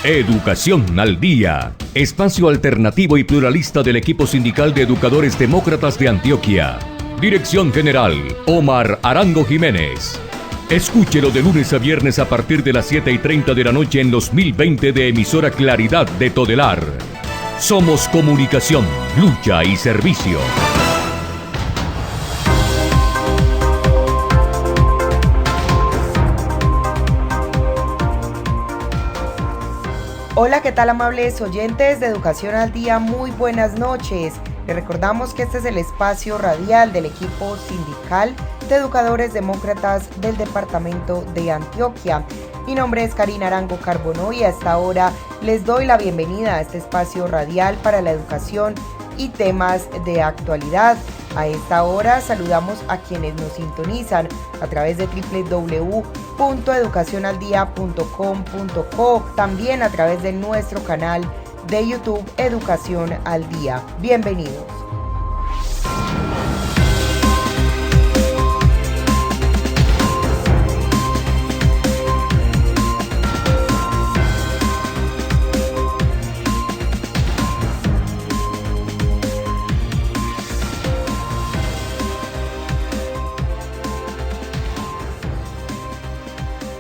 Educación al Día, espacio alternativo y pluralista del equipo sindical de educadores demócratas de Antioquia. Dirección General, Omar Arango Jiménez. Escúchelo de lunes a viernes a partir de las 7:30 de la noche en los 1020 de emisora Claridad de Todelar. Somos comunicación, lucha y servicio. Hola, ¿qué tal, amables oyentes de Educación al Día? Muy buenas noches. Les recordamos que este es el espacio radial del equipo sindical de educadores demócratas del departamento de Antioquia. Mi nombre es Karina Arango Carbonó y a esta hora les doy la bienvenida a este espacio radial para la educación y temas de actualidad. A esta hora saludamos a quienes nos sintonizan a través de www.educacionaldia.com.co, también a través de nuestro canal de YouTube Educación al Día. Bienvenidos.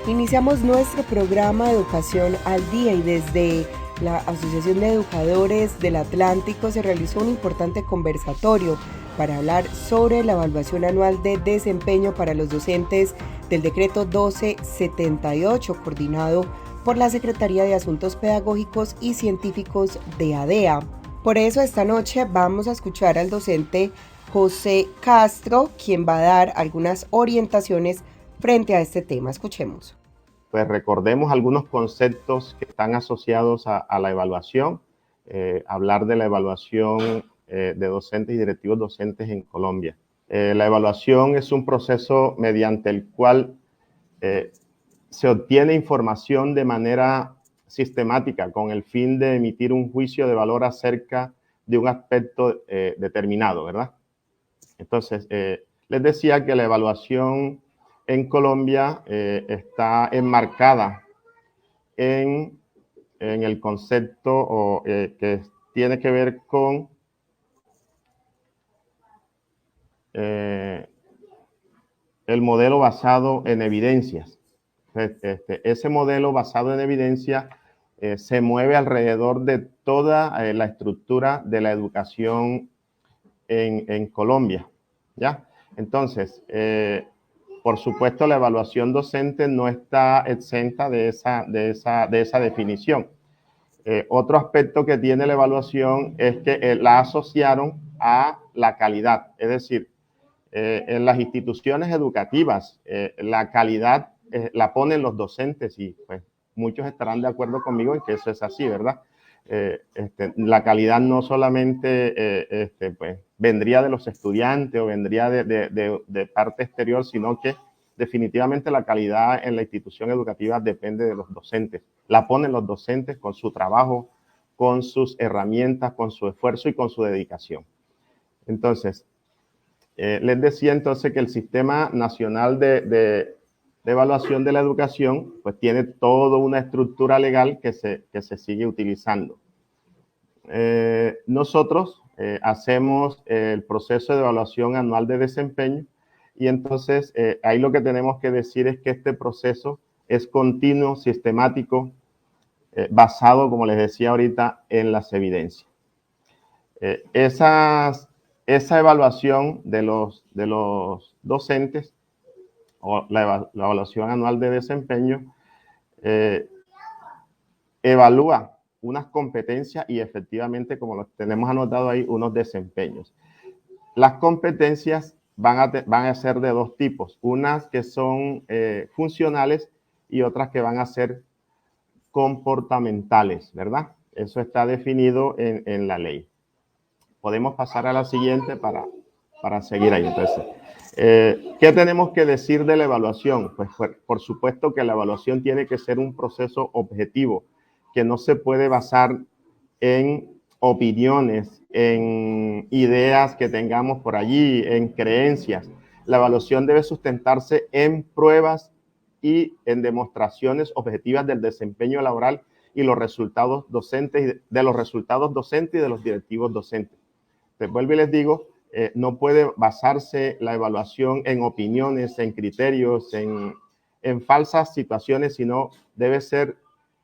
Iniciamos nuestro programa Educación al Día y desde la Asociación de Educadores del Atlántico se realizó un importante conversatorio para hablar sobre la evaluación anual de desempeño para los docentes del decreto 1278, coordinado por la Secretaría de Asuntos Pedagógicos y Científicos de ADEA. Por eso esta noche vamos a escuchar al docente José Castro, quien va a dar algunas orientaciones frente a este tema. Escuchemos. Pues recordemos algunos conceptos que están asociados a la evaluación, hablar de la evaluación de docentes y directivos docentes en Colombia. La evaluación es un proceso mediante el cual se obtiene información de manera sistemática con el fin de emitir un juicio de valor acerca de un aspecto determinado, ¿verdad? Entonces, les decía que la evaluación en Colombia está enmarcada en el concepto que tiene que ver con el modelo basado en evidencias. Ese modelo basado en evidencia se mueve alrededor de toda la estructura de la educación en Colombia, ¿ya? Entonces, por supuesto, la evaluación docente no está exenta de esa definición. Otro aspecto que tiene la evaluación es que la asociaron a la calidad. Es decir, en las instituciones educativas, la calidad la ponen los docentes y pues muchos estarán de acuerdo conmigo en que eso es así, ¿verdad? La calidad no solamente pues, vendría de los estudiantes o vendría de parte exterior, sino que definitivamente la calidad en la institución educativa depende de los docentes. La ponen los docentes con su trabajo, con sus herramientas, con su esfuerzo y con su dedicación. Entonces, les decía entonces que el Sistema Nacional de Evaluación de la Educación pues tiene toda una estructura legal que se sigue utilizando. Nosotros hacemos el proceso de evaluación anual de desempeño y entonces ahí lo que tenemos que decir es que este proceso es continuo, sistemático, basado, como les decía ahorita, en las evidencias. Esa evaluación de los docentes o la evaluación anual de desempeño evalúa unas competencias y efectivamente, como lo tenemos anotado ahí, unos desempeños. Las competencias van a ser de dos tipos, unas que son funcionales y otras que van a ser comportamentales, ¿verdad? Eso está definido en la ley. Podemos pasar a la siguiente para seguir ahí. Entonces, ¿qué tenemos que decir de la evaluación? Pues por supuesto que la evaluación tiene que ser un proceso objetivo, que no se puede basar en opiniones, en ideas que tengamos por allí, en creencias. La evaluación debe sustentarse en pruebas y en demostraciones objetivas del desempeño laboral y los resultados docentes, de los resultados docentes y de los directivos docentes. Les vuelvo y les digo, no puede basarse la evaluación en opiniones, en criterios, en falsas situaciones, sino debe ser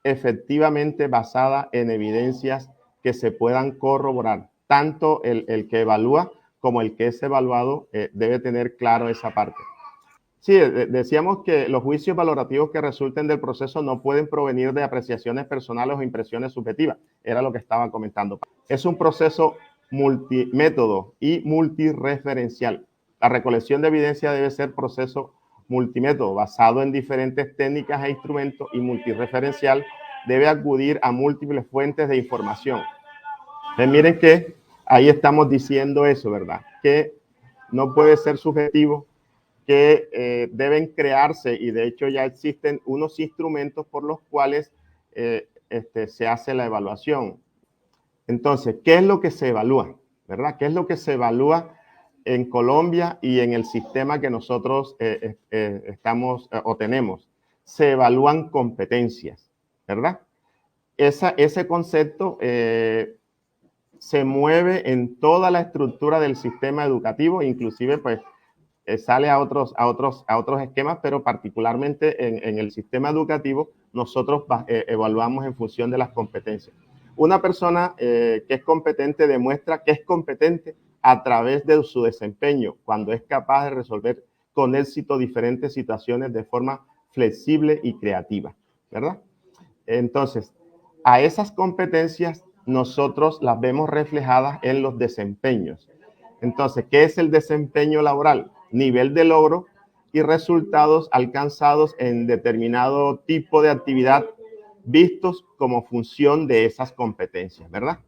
efectivamente basada en evidencias que se puedan corroborar. Tanto el que evalúa como el que es evaluado debe tener claro esa parte. Sí, decíamos que los juicios valorativos que resulten del proceso no pueden provenir de apreciaciones personales o impresiones subjetivas. Era lo que estaba comentando. Es un proceso multimétodo y multireferencial. La recolección de evidencia debe ser proceso multimétodo, basado en diferentes técnicas e instrumentos, y multireferencial, debe acudir a múltiples fuentes de información. Entonces, miren que ahí estamos diciendo eso, ¿verdad? Que no puede ser subjetivo, que deben crearse, y de hecho ya existen unos instrumentos por los cuales se hace la evaluación. Entonces, ¿qué es lo que se evalúa? ¿Verdad? ¿Qué es lo que se evalúa en Colombia y en el sistema que nosotros estamos o tenemos? Se evalúan competencias, ¿verdad? Ese concepto se mueve en toda la estructura del sistema educativo, inclusive pues sale a otros esquemas, pero particularmente en el sistema educativo nosotros evaluamos en función de las competencias. Una persona que es competente demuestra que es competente a través de su desempeño, cuando es capaz de resolver con éxito diferentes situaciones de forma flexible y creativa, ¿verdad? Entonces, a esas competencias nosotros las vemos reflejadas en los desempeños. Entonces, ¿qué es el desempeño laboral? Nivel de logro y resultados alcanzados en determinado tipo de actividad vistos como función de esas competencias, ¿verdad?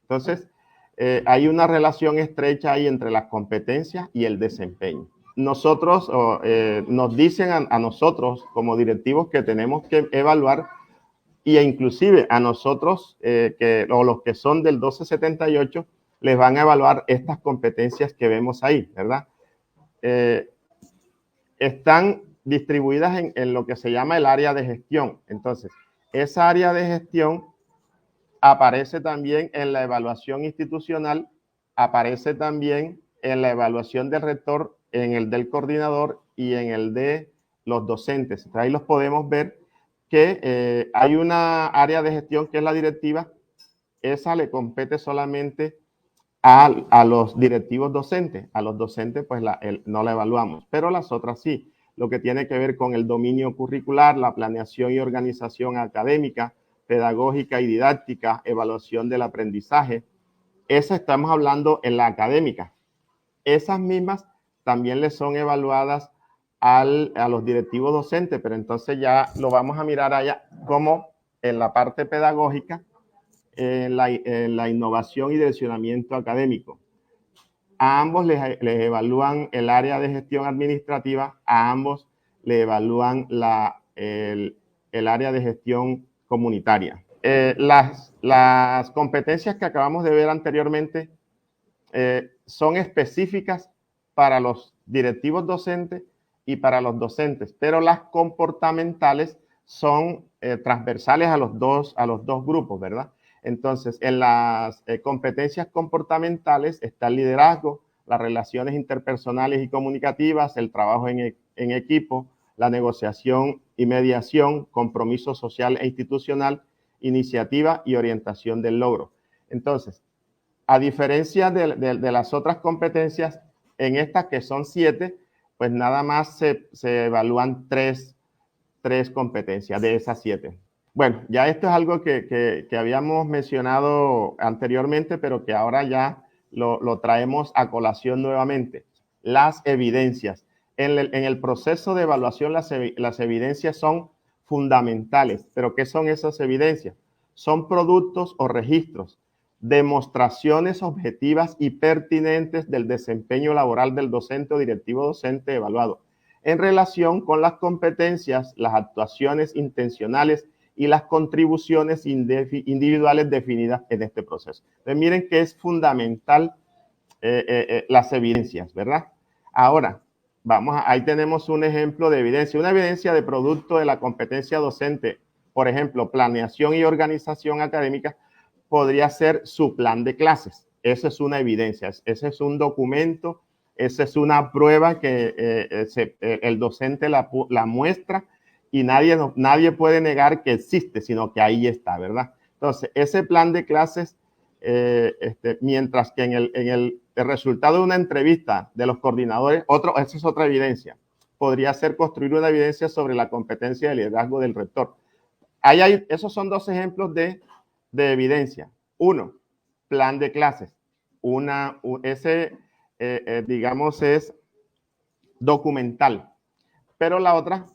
Entonces, hay una relación estrecha ahí entre las competencias y el desempeño. Nosotros, nos dicen a nosotros como directivos que tenemos que evaluar, y inclusive a nosotros, o los que son del 1278, les van a evaluar estas competencias que vemos ahí, ¿verdad? Están distribuidas en lo que se llama el área de gestión. Entonces, esa área de gestión aparece también en la evaluación institucional, aparece también en la evaluación del rector, en el del coordinador y en el de los docentes. Entonces, ahí los podemos ver que hay una área de gestión que es la directiva. Esa le compete solamente a los directivos docentes. A los docentes pues no la evaluamos, pero las otras sí. Lo que tiene que ver con el dominio curricular, la planeación y organización académica, pedagógica y didáctica, evaluación del aprendizaje. Esa estamos hablando en la académica. Esas mismas también le son evaluadas a los directivos docentes, pero entonces ya lo vamos a mirar allá como en la parte pedagógica, en la innovación y direccionamiento académico. A ambos les evalúan el área de gestión administrativa, a ambos le evalúan el área de gestión comunitaria. Las competencias que acabamos de ver anteriormente son específicas para los directivos docentes y para los docentes, pero las comportamentales son transversales a los dos grupos, ¿verdad? Entonces, en las competencias comportamentales está el liderazgo, las relaciones interpersonales y comunicativas, el trabajo en equipo, la negociación y mediación, compromiso social e institucional, iniciativa y orientación del logro. Entonces, a diferencia de las otras competencias, en estas que son 7, pues nada más se evalúan 3 competencias de esas 7. Bueno, ya esto es algo que habíamos mencionado anteriormente, pero que ahora ya lo traemos a colación nuevamente. Las evidencias. En el proceso de evaluación, las evidencias son fundamentales. ¿Pero qué son esas evidencias? Son productos o registros, demostraciones objetivas y pertinentes del desempeño laboral del docente o directivo docente evaluado en relación con las competencias, las actuaciones intencionales y las contribuciones individuales definidas en este proceso. Entonces, miren que es fundamental las evidencias, ¿verdad? Ahora, ahí tenemos un ejemplo de evidencia, una evidencia de producto de la competencia docente por ejemplo, planeación y organización académica, podría ser su plan de clases. Esa es una evidencia, ese es un documento, esa es una prueba que el docente la muestra y nadie puede negar que existe, sino que ahí está, ¿verdad? Entonces, ese plan de clases, mientras que en el resultado de una entrevista de los coordinadores, esa es otra evidencia, podría ser construir una evidencia sobre la competencia de liderazgo del rector. Esos son dos ejemplos de evidencia. Uno, plan de clases. Digamos, es documental. Pero la otra,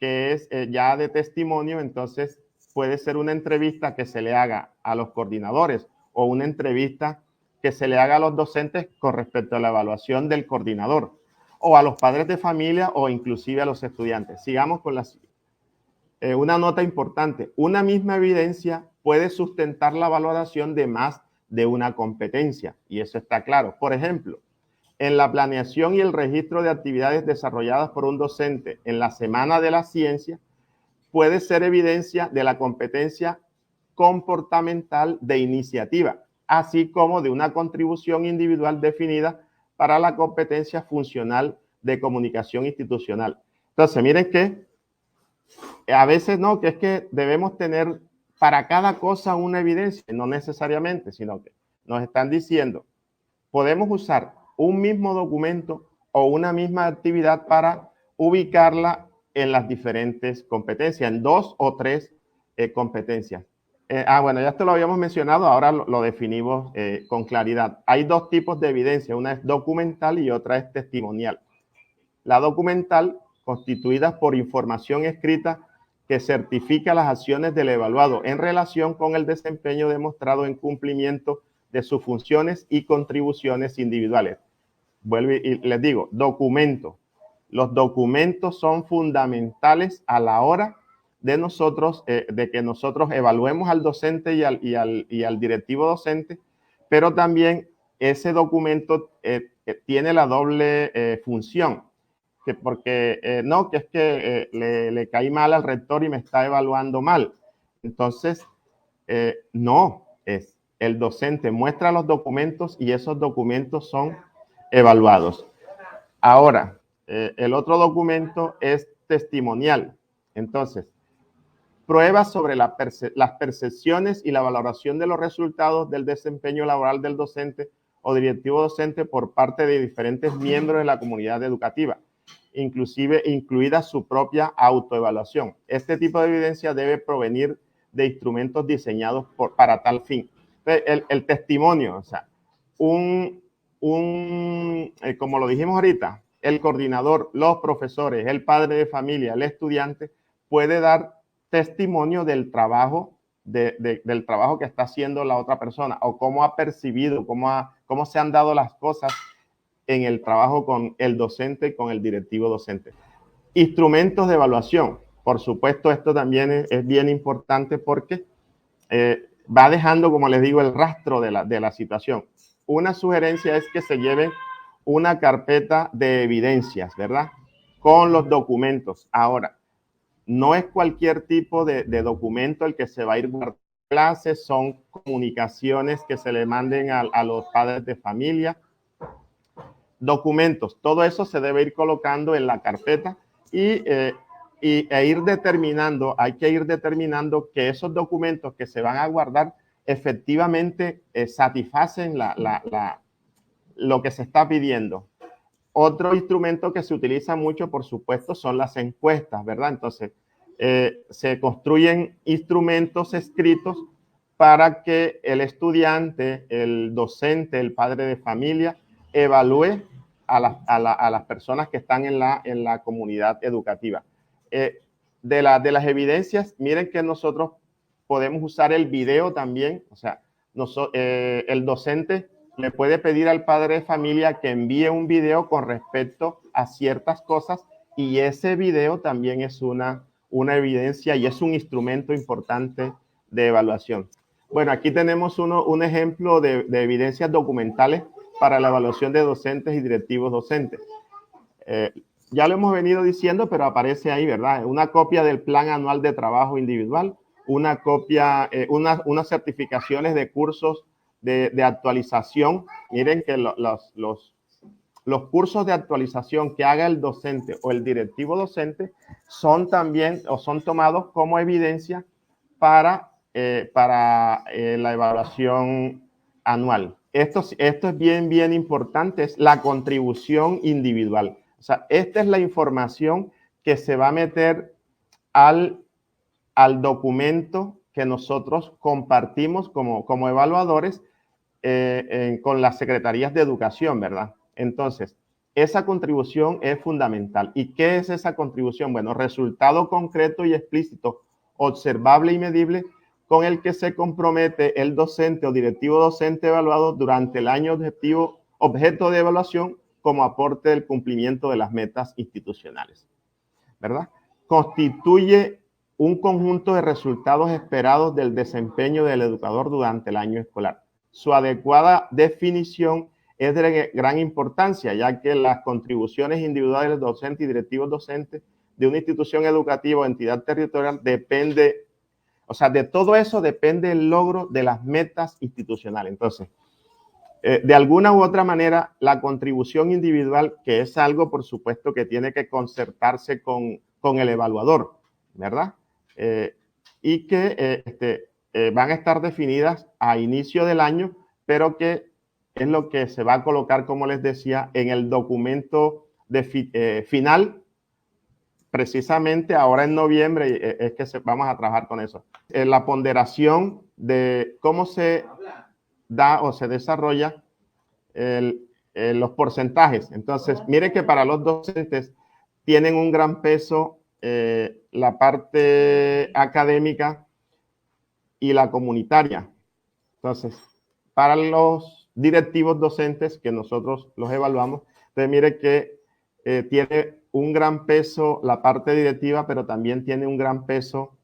que es ya de testimonio, entonces puede ser una entrevista que se le haga a los coordinadores o una entrevista que se le haga a los docentes con respecto a la evaluación del coordinador o a los padres de familia o inclusive a los estudiantes. Sigamos con una nota importante. Una misma evidencia puede sustentar la valoración de más de una competencia y eso está claro. Por ejemplo, en la planeación y el registro de actividades desarrolladas por un docente en la Semana de la Ciencia, puede ser evidencia de la competencia comportamental de iniciativa, así como de una contribución individual definida para la competencia funcional de comunicación institucional. Entonces, miren que a veces no, que es que debemos tener para cada cosa una evidencia, no necesariamente, sino que nos están diciendo, podemos usar un mismo documento o una misma actividad para ubicarla en las diferentes competencias, en 2 o 3 competencias. Bueno, ya esto lo habíamos mencionado, ahora lo definimos con claridad. Hay dos tipos de evidencia, una es documental y otra es testimonial. La documental, constituida por información escrita que certifica las acciones del evaluado en relación con el desempeño demostrado en cumplimiento de sus funciones y contribuciones individuales. Vuelvo y les digo, documento. Los documentos son fundamentales a la hora de que nosotros evaluemos al docente y al directivo docente, pero también ese documento tiene la doble función, porque no, que es que le caí mal al rector y me está evaluando mal. Entonces, no, el docente muestra los documentos y esos documentos son evaluados. Ahora, el otro documento es testimonial. Entonces, pruebas sobre las percepciones y la valoración de los resultados del desempeño laboral del docente o directivo docente por parte de diferentes miembros de la comunidad educativa, incluida su propia autoevaluación. Este tipo de evidencia debe provenir de instrumentos diseñados para tal fin. Entonces, el testimonio, o sea, como lo dijimos ahorita, el coordinador, los profesores, el padre de familia, el estudiante, puede dar testimonio del trabajo, del trabajo que está haciendo la otra persona o cómo ha percibido, cómo se han dado las cosas en el trabajo con el docente y con el directivo docente. Instrumentos de evaluación. Por supuesto, esto también es bien importante porque va dejando, como les digo, el rastro de la situación. Una sugerencia es que se lleven una carpeta de evidencias, ¿verdad? Con los documentos. Ahora, no es cualquier tipo de documento el que se va a ir guardando clases, son comunicaciones que se le manden a los padres de familia, documentos, todo eso se debe ir colocando en la carpeta e ir determinando, hay que ir determinando que esos documentos que se van a guardar efectivamente satisfacen lo que se está pidiendo. Otro instrumento que se utiliza mucho, por supuesto, son las encuestas, ¿verdad? Entonces, se construyen instrumentos escritos para que el estudiante, el docente, el padre de familia, evalúe a las personas que están en la comunidad educativa. De las evidencias, miren que nosotros podemos usar el video también, o sea, el docente le puede pedir al padre de familia que envíe un video con respecto a ciertas cosas y ese video también es una evidencia y es un instrumento importante de evaluación. Bueno, aquí tenemos un ejemplo de evidencias documentales para la evaluación de docentes y directivos docentes. Ya lo hemos venido diciendo, pero aparece ahí, ¿verdad? Una copia del plan anual de trabajo individual, una copia, unas certificaciones de cursos de actualización. Miren que los cursos de actualización que haga el docente o el directivo docente son también o son tomados como evidencia para la evaluación anual. Esto es bien importante, es la contribución individual. O sea, esta es la información que se va a meter al documento que nosotros compartimos como evaluadores con las secretarías de educación, ¿verdad? Entonces, esa contribución es fundamental. ¿Y qué es esa contribución? Bueno, resultado concreto y explícito, observable y medible, con el que se compromete el docente o directivo docente evaluado durante el año objeto de evaluación como aporte del cumplimiento de las metas institucionales, ¿verdad? Constituye un conjunto de resultados esperados del desempeño del educador durante el año escolar. Su adecuada definición es de gran importancia, ya que las contribuciones individuales del docente y directivos docentes de una institución educativa o entidad territorial depende, o sea, de todo eso depende el logro de las metas institucionales. Entonces, de alguna u otra manera, la contribución individual, que es algo, por supuesto, que tiene que concertarse con el evaluador, ¿verdad? Y que van a estar definidas a inicio del año, pero que es lo que se va a colocar, como les decía, en el documento final, precisamente ahora en noviembre, es que vamos a trabajar con eso. La ponderación de cómo se da o se desarrolla los porcentajes. Entonces, mire que para los docentes tienen un gran peso la parte académica y la comunitaria. Entonces, para los directivos docentes que nosotros los evaluamos, entonces mire que tiene un gran peso la parte directiva, pero también tiene un gran peso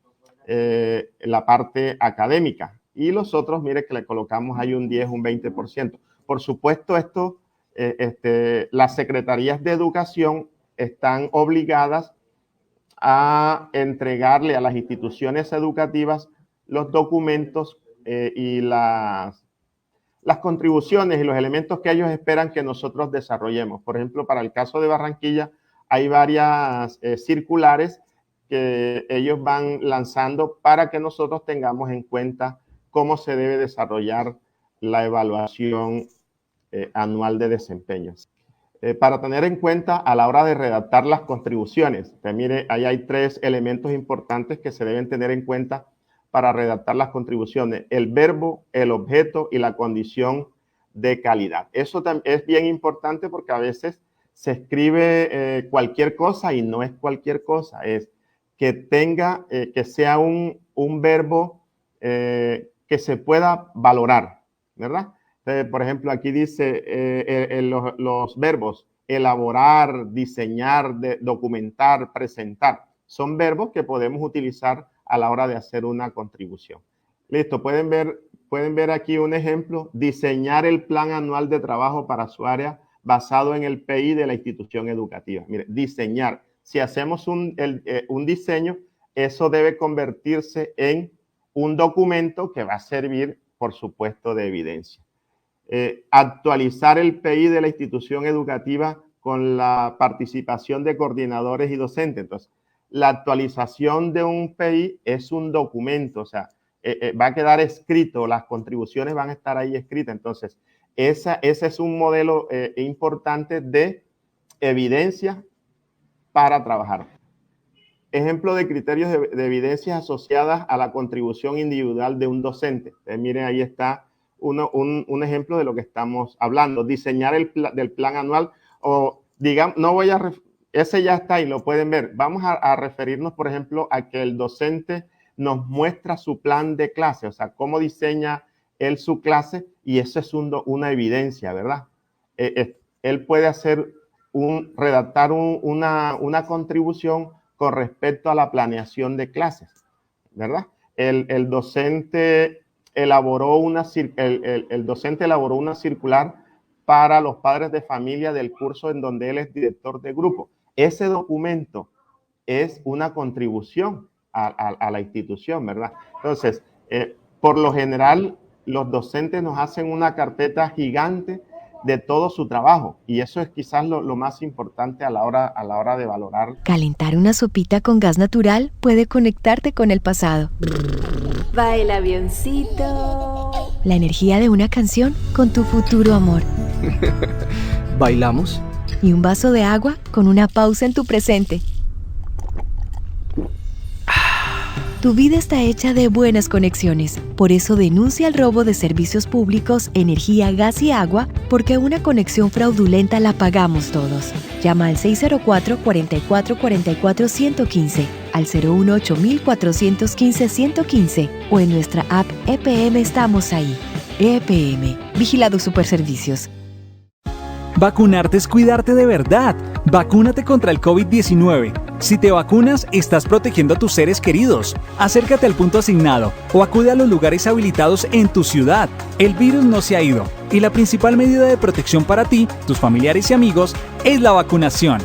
la parte académica. Y los otros, mire que le colocamos ahí un 10, un 20%. Por supuesto, esto, las secretarías de educación están obligadas a entregarle a las instituciones educativas los documentos y las contribuciones y los elementos que ellos esperan que nosotros desarrollemos. Por ejemplo, para el caso de Barranquilla, hay varias circulares que ellos van lanzando para que nosotros tengamos en cuenta cómo se debe desarrollar la evaluación anual de desempeño. Para tener en cuenta a la hora de redactar las contribuciones, mire, ahí hay 3 elementos importantes que se deben tener en cuenta para redactar las contribuciones: el verbo, el objeto y la condición de calidad. Eso es bien importante porque a veces se escribe cualquier cosa y no es cualquier cosa, es que tenga, que sea un verbo que se pueda valorar, ¿verdad? Por ejemplo, aquí dice los verbos elaborar, diseñar, documentar, presentar. Son verbos que podemos utilizar a la hora de hacer una contribución. Listo, pueden ver aquí un ejemplo: diseñar el plan anual de trabajo para su área basado en el PI de la institución educativa. Mire, diseñar. Si hacemos un diseño, eso debe convertirse en un documento que va a servir, por supuesto, de evidencia. Actualizar el PI de la institución educativa con la participación de coordinadores y docentes. Entonces, la actualización de un PI es un documento, o sea, va a quedar escrito, las contribuciones van a estar ahí escritas. Entonces, ese es un modelo importante de evidencia para trabajar. Ejemplo de criterios de evidencias asociadas a la contribución individual de un docente. Miren, ahí está un ejemplo de lo que estamos hablando. Diseñar del plan anual, o digamos, ese ya está ahí, lo pueden ver. Vamos a referirnos, por ejemplo, a que el docente nos muestra su plan de clase, o sea, cómo diseña él su clase, y eso es una evidencia, ¿verdad? Él puede redactar una contribución con respecto a la planeación de clases, ¿verdad? El docente elaboró una circular para los padres de familia del curso en donde él es director de grupo. Ese documento es una contribución a la institución, ¿verdad? Entonces, por lo general, los docentes nos hacen una carpeta gigante de todo su trabajo, y eso es quizás lo más importante a la hora de valorar. Calentar una sopita con gas natural puede conectarte con el pasado. Va el avioncito. La energía de una canción con tu futuro amor. ¿Bailamos? Y un vaso de agua con una pausa en tu presente. Tu vida está hecha de buenas conexiones. Por eso denuncia el robo de servicios públicos, energía, gas y agua, porque una conexión fraudulenta la pagamos todos. Llama al 604-4444-115, al 018-415-115 o en nuestra app EPM Estamos Ahí. EPM, Vigilado Superservicios. Vacunarte es cuidarte de verdad. Vacúnate contra el COVID-19. Si te vacunas, estás protegiendo a tus seres queridos. Acércate al punto asignado o acude a los lugares habilitados en tu ciudad. El virus no se ha ido y la principal medida de protección para ti, tus familiares y amigos es la vacunación.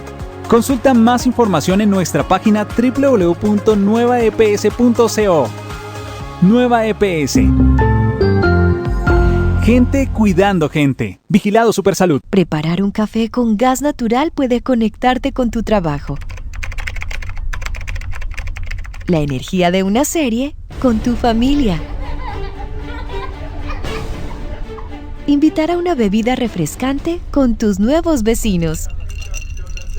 Consulta más información en nuestra página www.nuevaeps.co. Nueva EPS. Gente cuidando gente. Vigilado Supersalud. Preparar un café con gas natural puede conectarte con tu trabajo. La energía de una serie con tu familia. Invitar a una bebida refrescante con tus nuevos vecinos.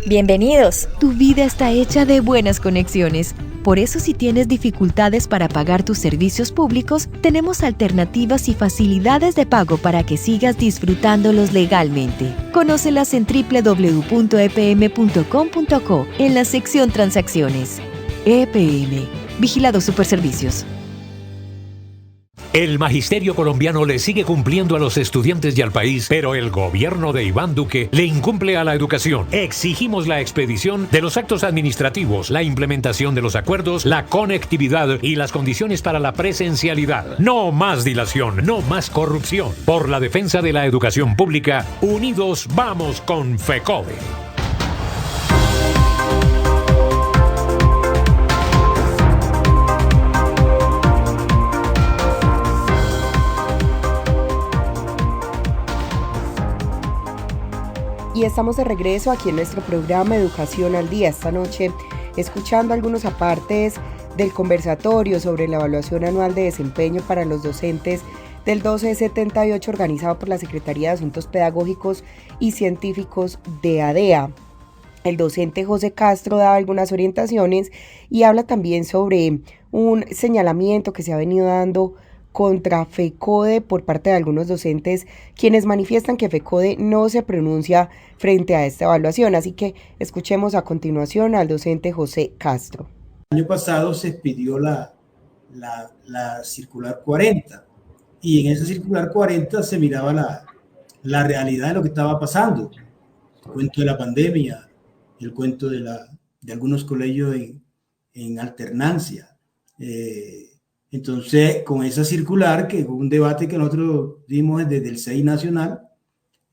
Bienvenidos. Tu vida está hecha de buenas conexiones. Por eso, si tienes dificultades para pagar tus servicios públicos, tenemos alternativas y facilidades de pago para que sigas disfrutándolos legalmente. Conócelas en www.epm.com.co en la sección Transacciones. EPM, Vigilado Superservicios. El magisterio colombiano le sigue cumpliendo a los estudiantes y al país, pero el gobierno de Iván Duque le incumple a la educación. Exigimos la expedición de los actos administrativos, la implementación de los acuerdos, la conectividad y las condiciones para la presencialidad. No más dilación, no más corrupción. Por la defensa de la educación pública, unidos vamos con FECODE. Y estamos de regreso aquí en nuestro programa Educación al Día. Esta noche escuchando algunos apartes del conversatorio sobre la evaluación anual de desempeño para los docentes del 1278 organizado por la Secretaría de Asuntos Pedagógicos y Científicos de ADEA. El docente José Castro da algunas orientaciones y habla también sobre un señalamiento que se ha venido dando contra FECODE por parte de algunos docentes, quienes manifiestan que FECODE no se pronuncia frente a esta evaluación. Así que escuchemos a continuación al docente José Castro. El año pasado se expidió la circular 40 y en esa circular 40 se miraba la realidad de lo que estaba pasando. El cuento de la pandemia, el cuento de algunos colegios en alternancia. Entonces, con esa circular, que fue un debate que nosotros dimos desde el CEI Nacional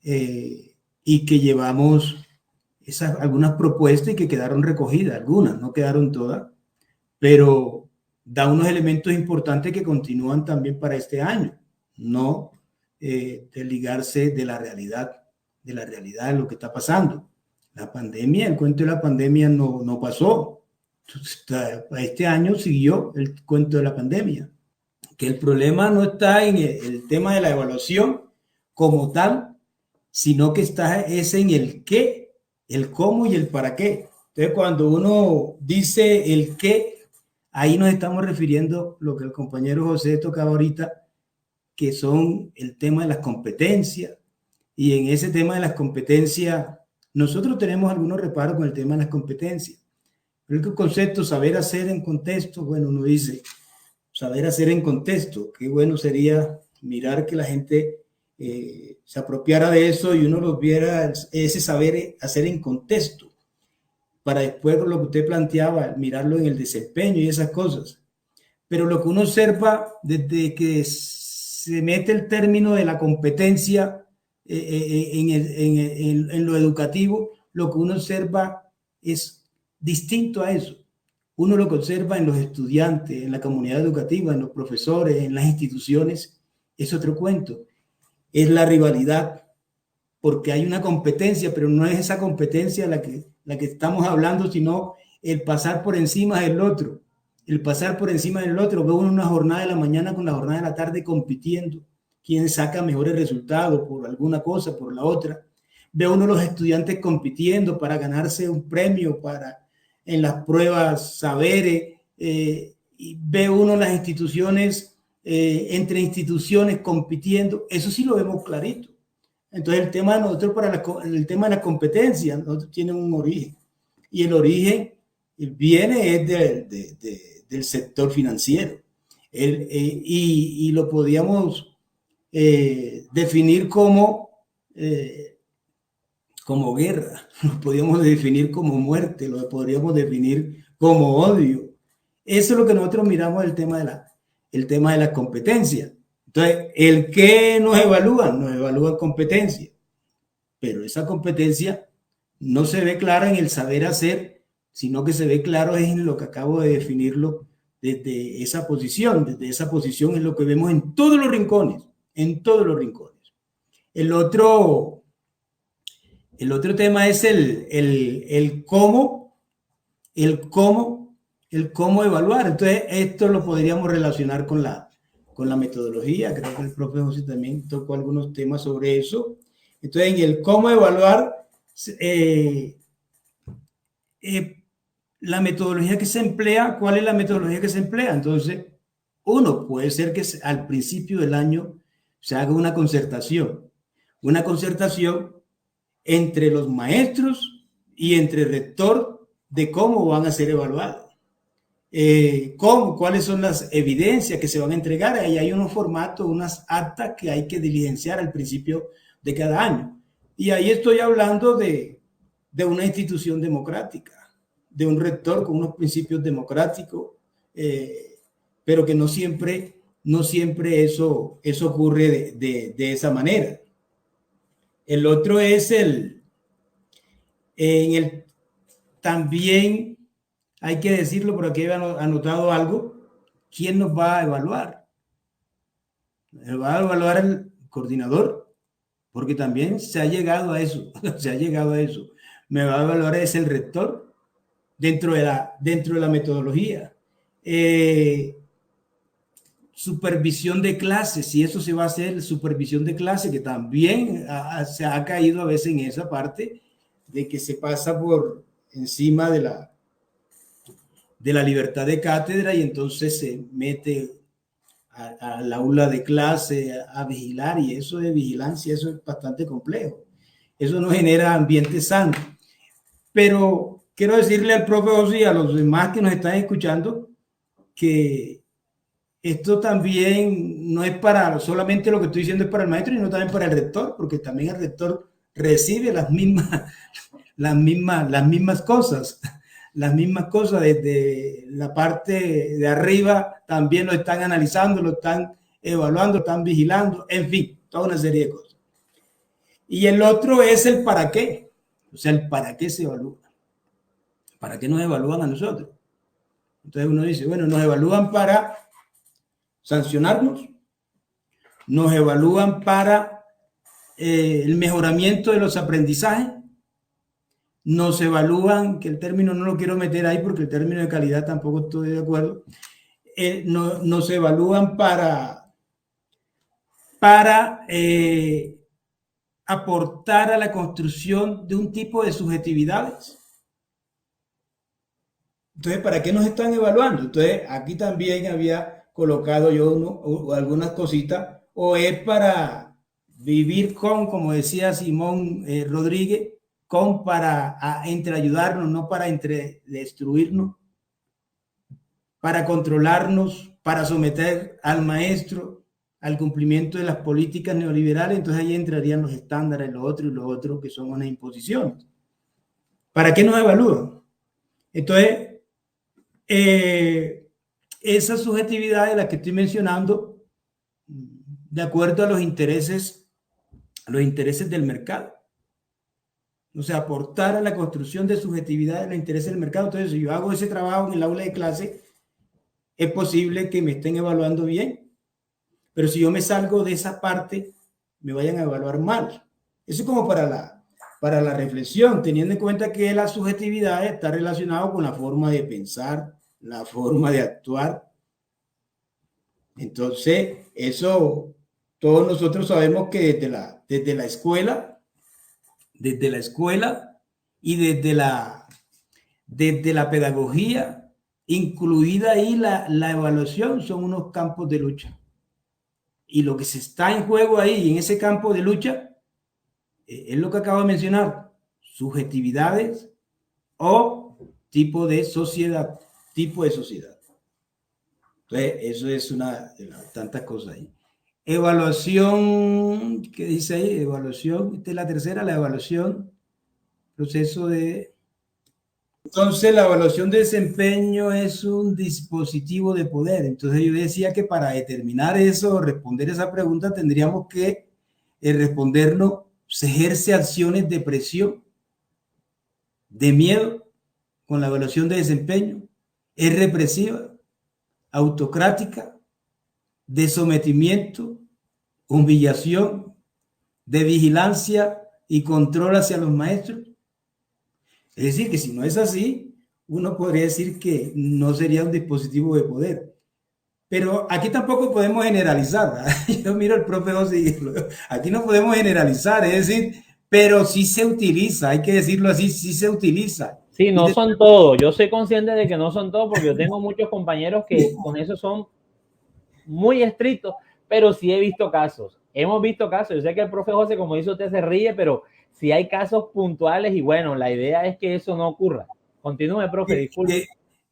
y que llevamos algunas propuestas y que quedaron recogidas, algunas, no quedaron todas, pero da unos elementos importantes que continúan también para este año, no desligarse de la realidad de lo que está pasando. La pandemia, el cuento de la pandemia no pasó. Este año siguió el cuento de la pandemia, que el problema no está en el tema de la evaluación como tal, sino que es en el qué, el cómo y el para qué. Entonces, cuando uno dice el qué, ahí nos estamos refiriendo a lo que el compañero José tocaba ahorita, que son el tema de las competencias, y en ese tema de las competencias, nosotros tenemos algunos reparos con el tema de las competencias. Pero el concepto saber hacer en contexto, bueno, uno dice saber hacer en contexto, qué bueno sería mirar que la gente se apropiara de eso y uno lo viera, ese saber hacer en contexto, para después lo que usted planteaba, mirarlo en el desempeño y esas cosas. Pero lo que uno observa desde que se mete el término de la competencia en lo educativo, lo que uno observa es distinto a eso. uno lo que observa en los estudiantes, en la comunidad educativa, en los profesores, en las instituciones, es otro cuento. Es la rivalidad, porque hay una competencia, pero no es esa competencia la que estamos hablando, sino el pasar por encima del otro. El pasar por encima del otro. Veo una jornada de la mañana con la jornada de la tarde compitiendo. Quién saca mejores resultados por alguna cosa, por la otra. Veo uno de los estudiantes compitiendo para ganarse un premio en las pruebas saberes. Y veo uno las instituciones, entre instituciones compitiendo. Eso sí lo vemos clarito. Entonces el tema de nosotros el tema de la competencia, nosotros tiene un origen. Y el origen viene del sector financiero. Y lo podíamos definir como guerra, lo podríamos definir como muerte, lo podríamos definir como odio. Eso es lo que nosotros miramos del tema de la competencia. Entonces, ¿el qué nos evalúan? Nos evalúan competencia, pero esa competencia no se ve clara en el saber hacer, sino que se ve claro es en lo que acabo de definirlo desde esa posición. Desde esa posición es lo que vemos en todos los rincones, en todos los rincones. El otro tema es el cómo evaluar. Entonces, esto lo podríamos relacionar con la metodología. Creo que el profe José también tocó algunos temas sobre eso. Entonces, en el cómo evaluar, la metodología que se emplea, ¿cuál es la metodología que se emplea? Entonces, puede ser que al principio del año se haga una concertación entre los maestros y entre el rector de cómo van a ser evaluados. ¿Cuáles son las evidencias que se van a entregar? Ahí hay unos formatos, unas actas que hay que diligenciar al principio de cada año. Y ahí estoy hablando de una institución democrática, de un rector con unos principios democráticos, pero que no siempre eso ocurre de esa manera. El otro es también hay que decirlo, por aquí he anotado algo. ¿Quién nos va a evaluar? ¿Nos va a evaluar el coordinador? Porque también se ha llegado a eso. Me va a evaluar es el rector dentro de la metodología. Supervisión de clases, si eso se va a hacer, supervisión de clases, que también se ha caído a veces en esa parte de que se pasa por encima de la libertad de cátedra y entonces se mete al aula de clase a vigilar, y eso de vigilancia, eso es bastante complejo. Eso no genera ambiente sano. Pero quiero decirle al profe José y a los demás que nos están escuchando que esto también no es solamente lo que estoy diciendo es para el maestro, sino también para el rector, porque también el rector recibe las mismas cosas desde la parte de arriba. También lo están analizando, lo están evaluando, lo están vigilando, en fin, toda una serie de cosas. Y el otro es el para qué, o sea, el para qué se evalúa. ¿Para qué nos evalúan a nosotros? Entonces uno dice, bueno, nos evalúan para sancionarnos, nos evalúan para el mejoramiento de los aprendizajes, nos evalúan, que el término no lo quiero meter ahí porque el término de calidad tampoco estoy de acuerdo, nos evalúan para aportar a la construcción de un tipo de subjetividades. Entonces, ¿para qué nos están evaluando? Entonces, aquí también había colocado yo algunas cositas, o es para vivir como decía Simón Rodríguez, para entreayudarnos, no para destruirnos, para controlarnos, para someter al maestro al cumplimiento de las políticas neoliberales. Entonces ahí entrarían los estándares, lo otro, que son unas imposiciones. ¿Para qué nos evalúan? Entonces, esa subjetividad de la que estoy mencionando, de acuerdo a los intereses del mercado. O sea, aportar a la construcción de subjetividad de los intereses del mercado. Entonces, si yo hago ese trabajo en el aula de clase, es posible que me estén evaluando bien. Pero si yo me salgo de esa parte, me vayan a evaluar mal. Eso es como para la reflexión, teniendo en cuenta que la subjetividad está relacionada con la forma de pensar, la forma de actuar. Entonces, eso todos nosotros sabemos que desde la escuela y desde la pedagogía, incluida ahí la evaluación, son unos campos de lucha. Y lo que se está en juego ahí, en ese campo de lucha, es lo que acabo de mencionar, subjetividades o tipo de sociedad. Entonces, eso es una de las tantas cosas ahí. Evaluación, ¿qué dice ahí? Evaluación, esta es la tercera, la evaluación, proceso de... Entonces, la evaluación de desempeño es un dispositivo de poder. Entonces, yo decía que para determinar eso, responder esa pregunta, tendríamos que respondernos, ¿se ejerce acciones de presión, de miedo con la evaluación de desempeño? ¿Es represiva, autocrática, de sometimiento, humillación, de vigilancia y control hacia los maestros? Es decir, que si no es así, uno podría decir que no sería un dispositivo de poder. Pero aquí tampoco podemos generalizar, ¿verdad? Yo miro al profe José y aquí no podemos generalizar, es decir, pero sí se utiliza, hay que decirlo así, sí se utiliza. Sí, no son todos, yo soy consciente de que no son todos, porque yo tengo muchos compañeros que con eso son muy estrictos, pero sí he visto casos, hemos visto casos, yo sé que el profe José, como dice usted, se ríe, pero sí hay casos puntuales y bueno, la idea es que eso no ocurra. Continúe, profe, disculpe.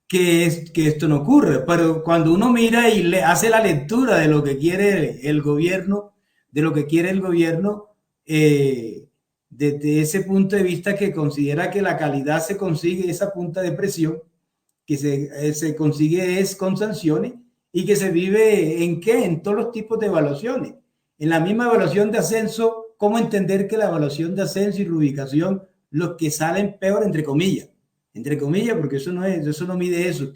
Que esto no ocurre, pero cuando uno mira y hace la lectura de lo que quiere el gobierno, desde ese punto de vista que considera que la calidad se consigue esa punta de presión, que se consigue es con sanciones y que se vive ¿en qué? En todos los tipos de evaluaciones. En la misma evaluación de ascenso, ¿cómo entender que la evaluación de ascenso y reubicación, los que salen peor, entre comillas, porque eso no mide eso.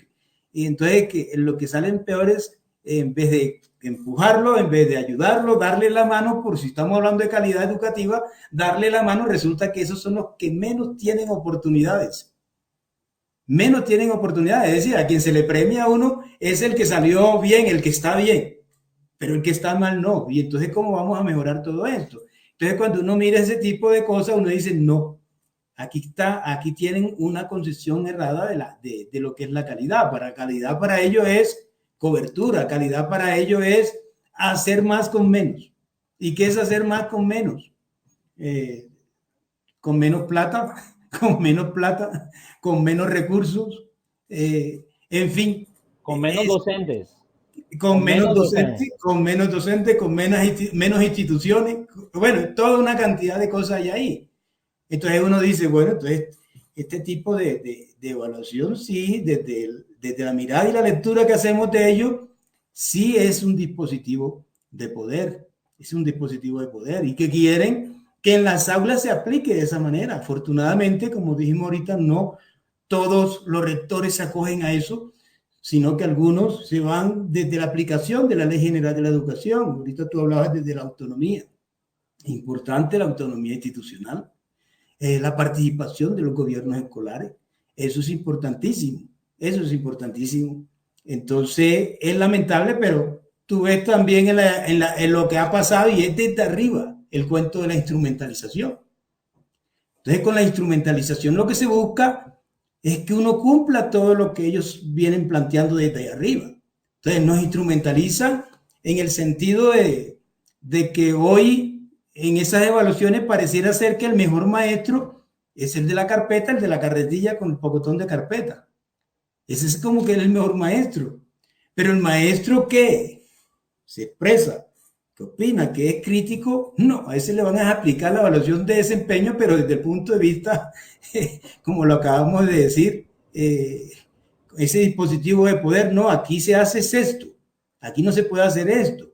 Y entonces que lo que salen peores, en vez de empujarlo, en vez de ayudarlo, darle la mano, por si estamos hablando de calidad educativa, darle la mano, resulta que esos son los que menos tienen oportunidades. Es decir, a quien se le premia a uno es el que salió bien, el que está bien, pero el que está mal no. Y entonces, ¿cómo vamos a mejorar todo esto? Entonces, cuando uno mira ese tipo de cosas, uno dice, no, aquí tienen una concepción errada de lo que es la calidad. Calidad para ellos es cobertura, calidad para ellos es hacer más con menos. ¿Y qué es hacer más con menos? Con menos plata, con menos recursos, en fin. Con menos docentes. Con menos docentes, con menos instituciones. Bueno, toda una cantidad de cosas hay ahí. Entonces uno dice, bueno, entonces este tipo de evaluación, sí, desde la mirada y la lectura que hacemos de ello, sí es un dispositivo de poder, y que quieren que en las aulas se aplique de esa manera. Afortunadamente, como dijimos ahorita, no todos los rectores se acogen a eso, sino que algunos se van desde la aplicación de la Ley General de la Educación. Ahorita tú hablabas desde la autonomía. Importante la autonomía institucional. La participación de los gobiernos escolares, eso es importantísimo. Entonces, es lamentable, pero tú ves también en lo que ha pasado y es desde arriba el cuento de la instrumentalización. Entonces, con la instrumentalización lo que se busca es que uno cumpla todo lo que ellos vienen planteando desde arriba. Entonces, nos instrumentalizan en el sentido de que hoy en esas evaluaciones pareciera ser que el mejor maestro es el de la carpeta, el de la carretilla con el pocotón de carpeta. Ese es como que es el mejor maestro. Pero el maestro que se expresa, que opina, que es crítico, no, a ese le van a aplicar la evaluación de desempeño, pero desde el punto de vista, como lo acabamos de decir, ese dispositivo de poder, no, aquí se hace esto, aquí no se puede hacer esto.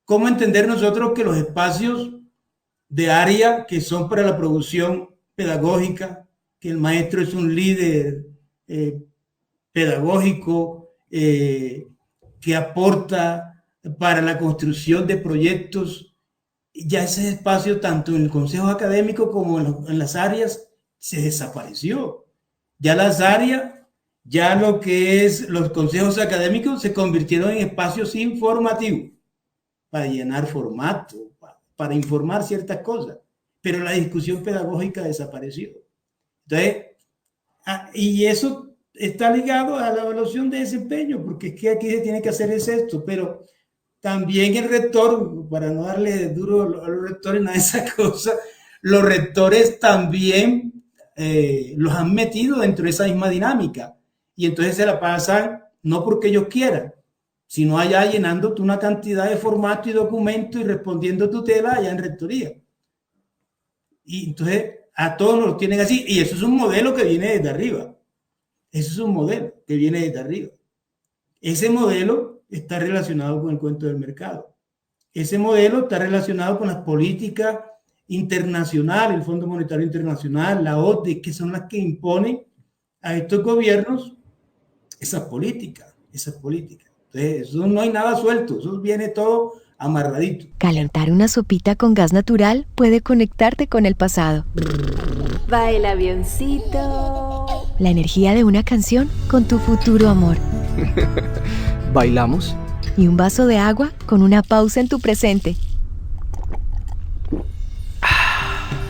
¿Cómo entender nosotros que los espacios de área que son para la producción pedagógica, que el maestro es un líder pedagógico que aporta para la construcción de proyectos. Ya ese espacio, tanto en el consejo académico como en las áreas, se desapareció. Ya las áreas, ya lo que es los consejos académicos se convirtieron en espacios informativos para llenar formato, para informar ciertas cosas, pero la discusión pedagógica desapareció. Entonces, y eso está ligado a la evaluación de desempeño, porque es que aquí se tiene que hacer es esto, pero también el rector, para no darle duro a los rectores, nada de esa cosa, los rectores también los han metido dentro de esa misma dinámica, y entonces se la pasan, no porque ellos quieran, sino allá llenándote una cantidad de formatos y documentos y respondiendo tutela allá en rectoría. Y entonces a todos nos lo tienen así, y eso es un modelo que viene desde arriba. Eso es un modelo que viene desde arriba. Ese modelo está relacionado con el cuento del mercado. Ese modelo está relacionado con las políticas internacionales, el Fondo Monetario Internacional, la OCDE, que son las que imponen a estos gobiernos esas políticas. Entonces, eso no hay nada suelto, eso viene todo amarradito. Calentar una sopita con gas natural puede conectarte con el pasado. Va el avioncito. La energía de una canción con tu futuro amor. ¿Bailamos? Y un vaso de agua con una pausa en tu presente.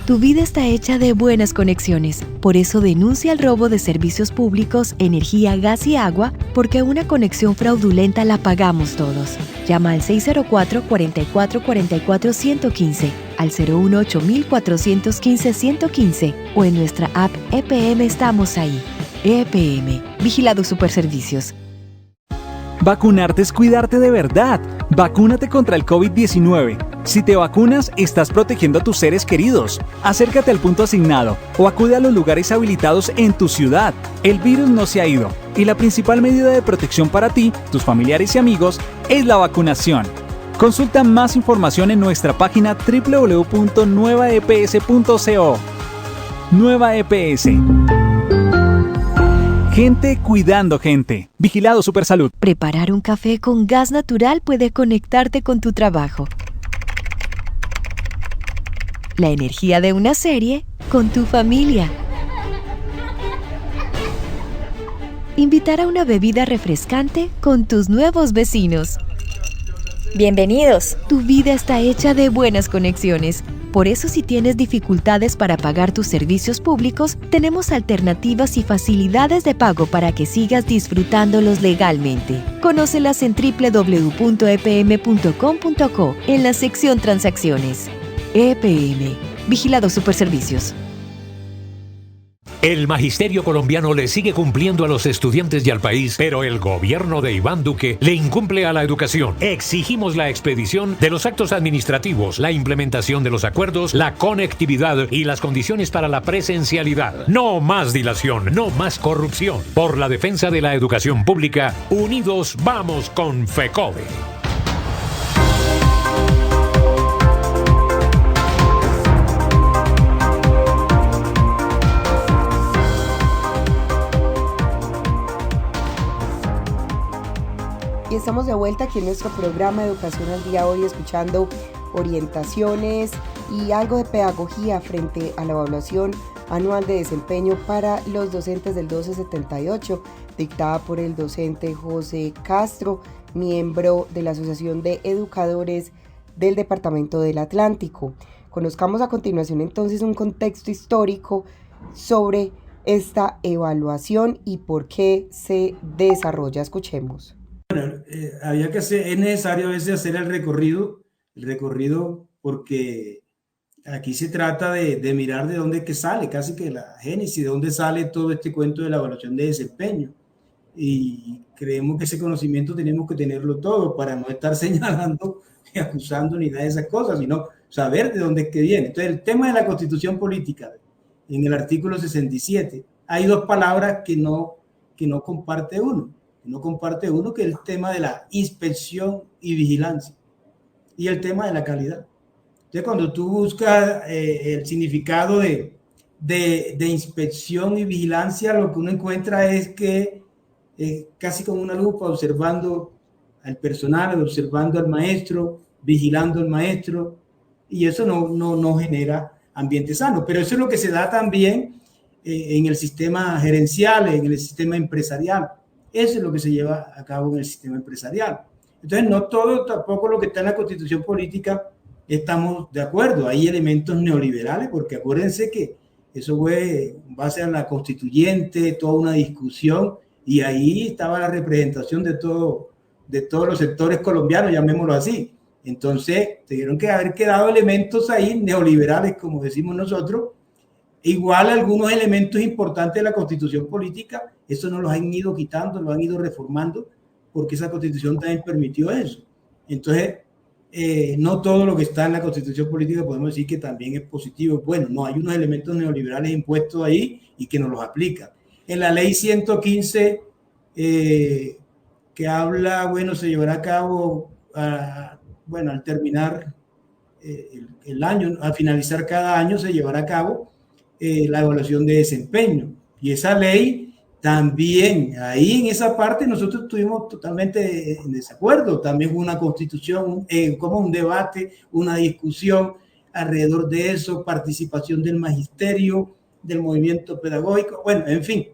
Tu vida está hecha de buenas conexiones. Por eso denuncia el robo de servicios públicos, energía, gas y agua, porque una conexión fraudulenta la pagamos todos. Llama al 604-4444-115, al 018-415-115 o en nuestra app EPM Estamos Ahí. EPM, Vigilado Superservicios. Vacunarte es cuidarte de verdad. Vacúnate contra el COVID-19. Si te vacunas, estás protegiendo a tus seres queridos. Acércate al punto asignado o acude a los lugares habilitados en tu ciudad. El virus no se ha ido y la principal medida de protección para ti, tus familiares y amigos es la vacunación. Consulta más información en nuestra página www.nuevaeps.co. Nueva EPS. Gente cuidando gente. Vigilado Supersalud. Preparar un café con gas natural puede conectarte con tu trabajo. La energía de una serie con tu familia. Invitar a una bebida refrescante con tus nuevos vecinos. Bienvenidos. Tu vida está hecha de buenas conexiones. Por eso, si tienes dificultades para pagar tus servicios públicos, tenemos alternativas y facilidades de pago para que sigas disfrutándolos legalmente. Conócelas en www.epm.com.co en la sección Transacciones. EPM, Vigilado Superservicios. El magisterio colombiano le sigue cumpliendo a los estudiantes y al país, pero el gobierno de Iván Duque le incumple a la educación. Exigimos la expedición de los actos administrativos, la implementación de los acuerdos, la conectividad y las condiciones para la presencialidad. No más dilación, no más corrupción. Por la defensa de la educación pública, unidos vamos con FECODE. Y estamos de vuelta aquí en nuestro programa Educación al Día, hoy escuchando orientaciones y algo de pedagogía frente a la evaluación anual de desempeño para los docentes del 1278, dictada por el docente José Castro, miembro de la Asociación de Educadores del Departamento del Atlántico. Conozcamos a continuación entonces un contexto histórico sobre esta evaluación y por qué se desarrolla. Escuchemos. Bueno, es necesario a veces hacer el recorrido porque aquí se trata de mirar de dónde es que sale, casi que la génesis, de dónde sale todo este cuento de la evaluación de desempeño. Y creemos que ese conocimiento tenemos que tenerlo todo para no estar señalando ni acusando ni nada de esas cosas, sino saber de dónde es que viene. Entonces, el tema de la Constitución Política, en el artículo 67, hay dos palabras que no comparte uno. Que es el tema de la inspección y vigilancia y el tema de la calidad. Entonces, cuando tú buscas el significado de de inspección y vigilancia, lo que uno encuentra es que casi con una lupa observando al personal, observando al maestro, vigilando al maestro, y eso no genera ambiente sano. Pero eso es lo que se da también en el sistema gerencial, en el sistema empresarial. Eso es lo que se lleva a cabo en el sistema empresarial. Entonces, no todo, tampoco lo que está en la Constitución política estamos de acuerdo. Hay elementos neoliberales, porque acuérdense que eso fue en base a la constituyente, toda una discusión, y ahí estaba la representación de todos los sectores colombianos, llamémoslo así. Entonces, tuvieron que haber quedado elementos ahí neoliberales, como decimos nosotros. Igual algunos elementos importantes de la Constitución política, eso no los han ido quitando, lo han ido reformando, porque esa Constitución también permitió eso. Entonces, no todo lo que está en la Constitución política podemos decir que también es positivo. Bueno, no, hay unos elementos neoliberales impuestos ahí y que nos los aplican. En la ley 115, que habla, bueno, se llevará a cabo, al terminar el año, al finalizar cada año se llevará a cabo la evaluación de desempeño. Y esa ley también, ahí en esa parte nosotros estuvimos totalmente en desacuerdo. También hubo una constitución, como un debate, una discusión alrededor de eso, participación del magisterio, del movimiento pedagógico, bueno, en fin.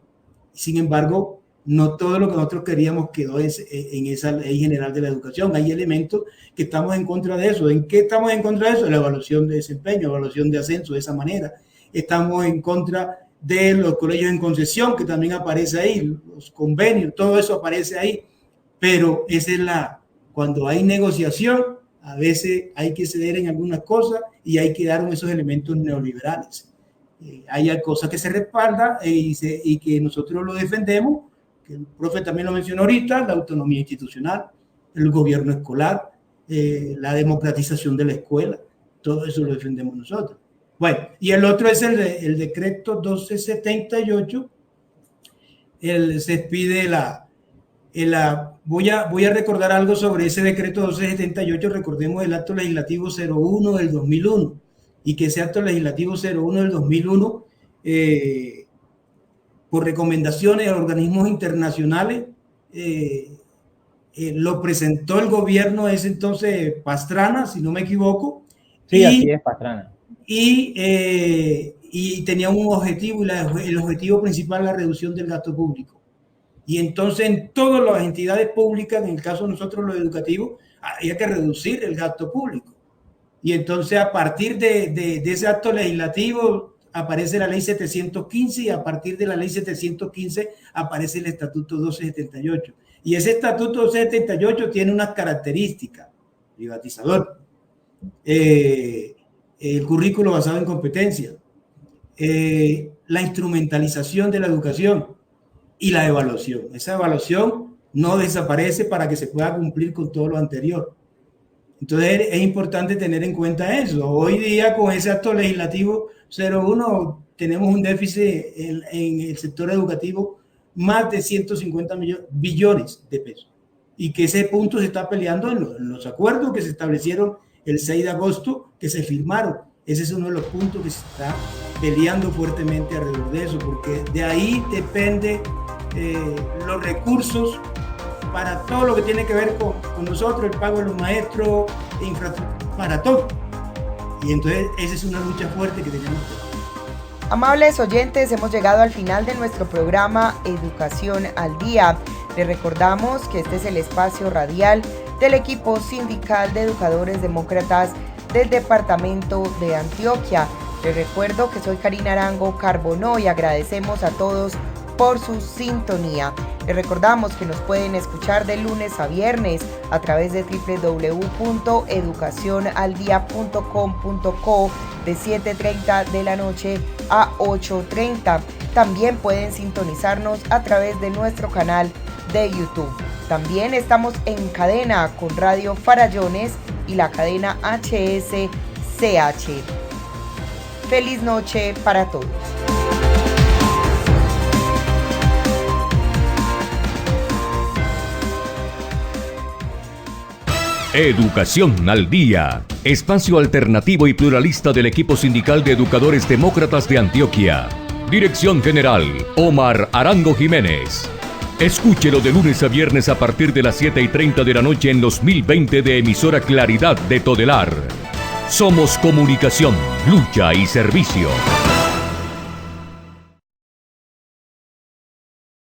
Sin embargo, no todo lo que nosotros queríamos quedó en esa ley general de la educación. Hay elementos que estamos en contra de eso. ¿En qué estamos en contra de eso? La evaluación de desempeño, evaluación de ascenso, de esa manera. Estamos en contra de los colegios en concesión, que también aparece ahí, los convenios, todo eso aparece ahí. Pero esa es cuando hay negociación, a veces hay que ceder en algunas cosas y hay que dar esos elementos neoliberales. Hay cosas que se respaldan y que nosotros lo defendemos, que el profe también lo mencionó ahorita: la autonomía institucional, el gobierno escolar, la democratización de la escuela, todo eso lo defendemos nosotros. Bueno, y el otro es el decreto 1278, se expide voy a recordar algo sobre ese decreto 1278, recordemos el acto legislativo 01 del 2001, y que ese acto legislativo 01 del 2001, por recomendaciones de organismos internacionales, lo presentó el gobierno ese entonces, Pastrana, si no me equivoco. Sí, así es, Pastrana. Y tenía un objetivo, y el objetivo principal la reducción del gasto público. Y entonces en todas las entidades públicas, en el caso de nosotros los educativos, había que reducir el gasto público. Y entonces a partir de ese acto legislativo aparece la ley 715, y a partir de la ley 715 aparece el estatuto 1278. Y ese estatuto 1278 tiene unas características: privatizador, el currículo basado en competencia, la instrumentalización de la educación y la evaluación. Esa evaluación no desaparece para que se pueda cumplir con todo lo anterior. Entonces es importante tener en cuenta eso. Hoy día, con ese acto legislativo 01, tenemos un déficit en el sector educativo más de 150 billones de pesos, y que ese punto se está peleando en los acuerdos que se establecieron el 6 de agosto, que se firmaron. Ese es uno de los puntos que se está peleando fuertemente alrededor de eso, porque de ahí depende los recursos para todo lo que tiene que ver con nosotros, el pago de los maestros, infraestructura, para todo. Y entonces esa es una lucha fuerte que tenemos que hacer. Amables oyentes, hemos llegado al final de nuestro programa Educación al Día. Les recordamos que este es el espacio radial del equipo sindical de educadores demócratas del departamento de Antioquia. Les recuerdo que soy Karina Arango Carbonó y agradecemos a todos por su sintonía. Les recordamos que nos pueden escuchar de lunes a viernes a través de www.educacionaldia.com.co de 7:30 de la noche a 8:30. También pueden sintonizarnos a través de nuestro canal de YouTube. También estamos en cadena con Radio Farallones y la cadena HSCH. Feliz noche para todos. Educación al Día, espacio alternativo y pluralista del equipo sindical de educadores demócratas de Antioquia. Dirección General, Omar Arango Jiménez. Escúchelo de lunes a viernes a partir de las 7:30 de la noche en los 1020 de emisora Claridad de Todelar. Somos comunicación, lucha y servicio.